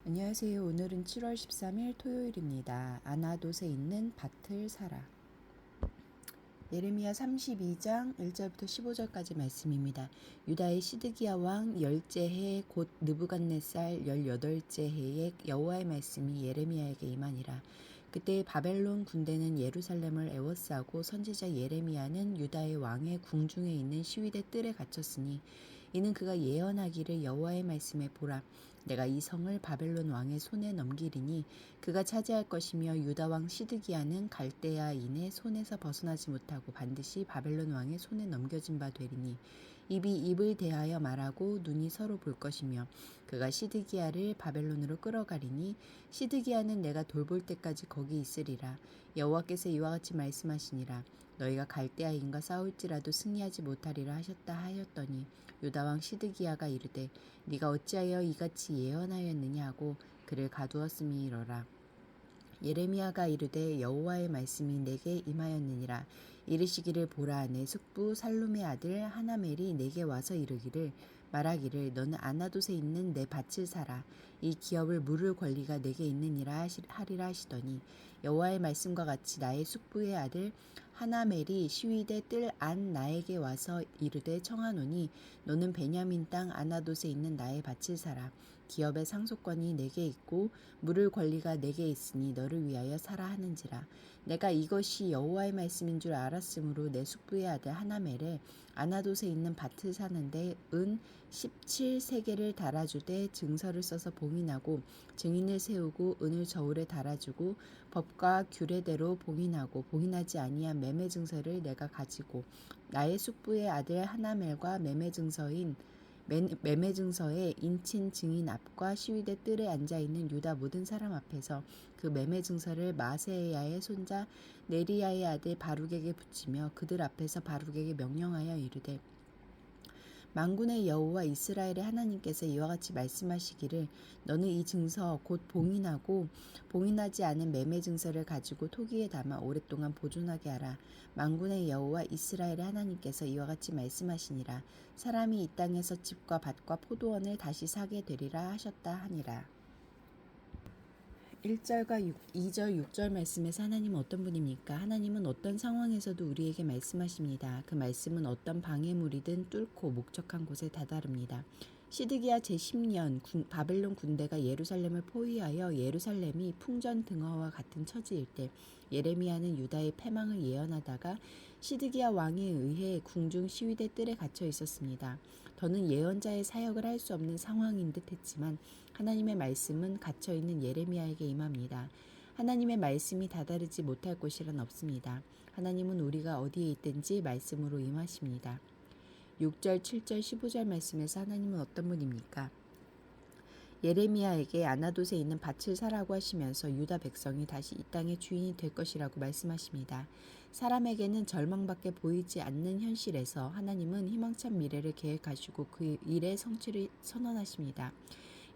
안녕하세요. 오늘은 7월 13일 토요일입니다. 아나돗에 있는 밭을 사라. 예레미야 32장 1절부터 15절까지 말씀입니다. 유다의 시드기야 왕 열째 해 곧 느부갓네살 18째 해에 여호와의 말씀이 예레미야에게 임하니라. 그때 바벨론 군대는 예루살렘을 에워싸고 선지자 예레미야는 유다의 왕의 궁중에 있는 시위대 뜰에 갇혔으니 이는 그가 예언하기를 여호와의 말씀에 보라 내가 이 성을 바벨론 왕의 손에 넘기리니 그가 차지할 것이며 유다 왕 시드기야는 갈대아인의 손에서 벗어나지 못하고 반드시 바벨론 왕의 손에 넘겨진 바 되리니 입이 입을 대하여 말하고 눈이 서로 볼 것이며 그가 시드기야를 바벨론으로 끌어가리니 시드기야는 내가 돌볼 때까지 거기 있으리라. 여호와께서 이와 같이 말씀하시니라. 너희가 갈대아인과 싸울지라도 승리하지 못하리라 하셨다 하였더니 유다 왕 시드기야가 이르되 네가 어찌하여 이같이 예언하였느냐 하고 그를 가두었음이로라. 예레미야가 이르되 여호와의 말씀이 내게 임하였느니라. 이르시기를 보라 내 숙부 살룸의 아들 하나멜이 내게 와서 이르기를 말하기를 너는 아나돗에 있는 내 밭을 사라. 이 기업을 물을 권리가 내게 있느니라 하리라 하시더니 여호와의 말씀과 같이 나의 숙부의 아들 하나멜이 시위대 뜰 안 나에게 와서 이르되 청하노니 너는 베냐민 땅 아나돗에 있는 나의 밭을 사라. 기업의 상속권이 내게 있고 물을 권리가 내게 있으니 너를 위하여 사라 하는지라. 내가 이것이 여호와의 말씀인 줄 알았으므로 내 숙부의 아들 하나멜에 아나돗에 있는 밭을 사는데 은 17세겔을 달아주되 증서를 써서 봉인하고 증인을 세우고 은을 저울에 달아주고 법과 규례대로 봉인하고 봉인하지 아니한 매매 증서를 내가 가지고 나의 숙부의 아들 하나멜과 매매 증서에 인친 증인 앞과 시위대 뜰에 앉아있는 유다 모든 사람 앞에서 그 매매 증서를 마세야의 손자 네리야의 아들 바룩에게 붙이며 그들 앞에서 바룩에게 명령하여 이르되 만군의 여호와 이스라엘의 하나님께서 이와 같이 말씀하시기를 너는 이 증서 곧 봉인하고 봉인하지 않은 매매 증서를 가지고 토기에 담아 오랫동안 보존하게 하라. 만군의 여호와 이스라엘의 하나님께서 이와 같이 말씀하시니라. 사람이 이 땅에서 집과 밭과 포도원을 다시 사게 되리라 하셨다 하니라. 1절과 2절, 6절 말씀에서 하나님은 어떤 분입니까? 하나님은 어떤 상황에서도 우리에게 말씀하십니다. 그 말씀은 어떤 방해물이든 뚫고 목적한 곳에 다다릅니다. 시드기야 제10년 바벨론 군대가 예루살렘을 포위하여 예루살렘이 풍전등화와 같은 처지일 때 예레미야는 유다의 패망을 예언하다가 시드기야 왕에 의해 궁중 시위대 뜰에 갇혀 있었습니다. 더는 예언자의 사역을 할 수 없는 상황인 듯 했지만 하나님의 말씀은 갇혀있는 예레미야에게 임합니다. 하나님의 말씀이 다다르지 못할 곳이란 없습니다. 하나님은 우리가 어디에 있든지 말씀으로 임하십니다. 6절, 7절, 15절 말씀에서 하나님은 어떤 분입니까? 예레미야에게 아나돗에 있는 밭을 사라고 하시면서 유다 백성이 다시 이 땅의 주인이 될 것이라고 말씀하십니다. 사람에게는 절망밖에 보이지 않는 현실에서 하나님은 희망찬 미래를 계획하시고 그 일의 성취를 선언하십니다.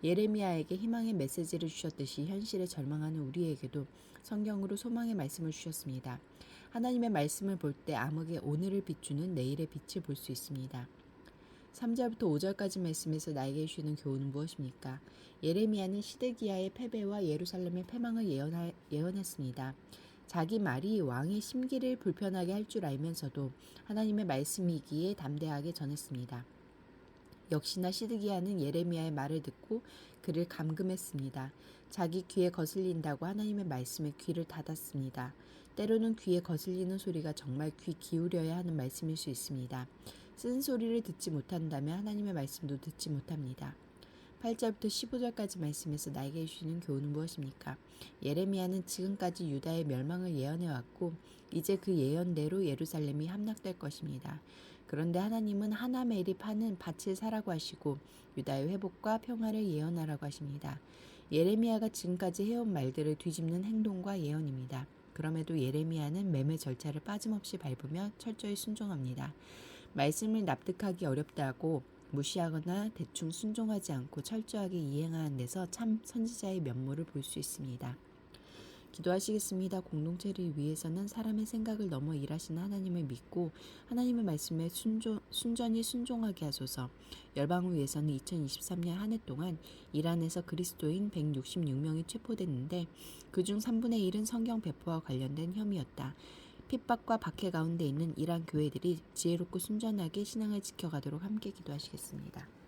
예레미야에게 희망의 메시지를 주셨듯이 현실에 절망하는 우리에게도 성경으로 소망의 말씀을 주셨습니다. 하나님의 말씀을 볼 때 암흑의 오늘을 비추는 내일의 빛을 볼 수 있습니다. 3절부터 5절까지 말씀에서 나에게 주시는 교훈은 무엇입니까? 예레미야는 시드기야의 패배와 예루살렘의 패망을 예언했습니다. 자기 말이 왕의 심기를 불편하게 할 줄 알면서도 하나님의 말씀이기에 담대하게 전했습니다. 역시나 시드기야는 예레미야의 말을 듣고 그를 감금했습니다. 자기 귀에 거슬린다고 하나님의 말씀에 귀를 닫았습니다. 때로는 귀에 거슬리는 소리가 정말 귀 기울여야 하는 말씀일 수 있습니다. 쓴소리를 듣지 못한다면 하나님의 말씀도 듣지 못합니다. 8절부터 15절까지 말씀에서 나에게 주시는 교훈은 무엇입니까? 예레미야는 지금까지 유다의 멸망을 예언해왔고 이제 그 예언대로 예루살렘이 함락될 것입니다. 그런데 하나님은 하나멜이 파는 밭을 사라고 하시고 유다의 회복과 평화를 예언하라고 하십니다. 예레미야가 지금까지 해온 말들을 뒤집는 행동과 예언입니다. 그럼에도 예레미야는 매매 절차를 빠짐없이 밟으며 철저히 순종합니다. 말씀을 납득하기 어렵다고 무시하거나 대충 순종하지 않고 철저하게 이행하는 데서 참 선지자의 면모를 볼 수 있습니다. 기도하시겠습니다. 공동체를 위해서는 사람의 생각을 넘어 일하시는 하나님을 믿고 하나님의 말씀에 순전히 순종하게 하소서. 열방을 위해서는 2023년 한 해 동안 이란에서 그리스도인 166명이 체포됐는데 그중 3분의 1은 성경 배포와 관련된 혐의였다. 핍박과 박해 가운데 있는 이란 교회들이 지혜롭고 순전하게 신앙을 지켜가도록 함께 기도하시겠습니다.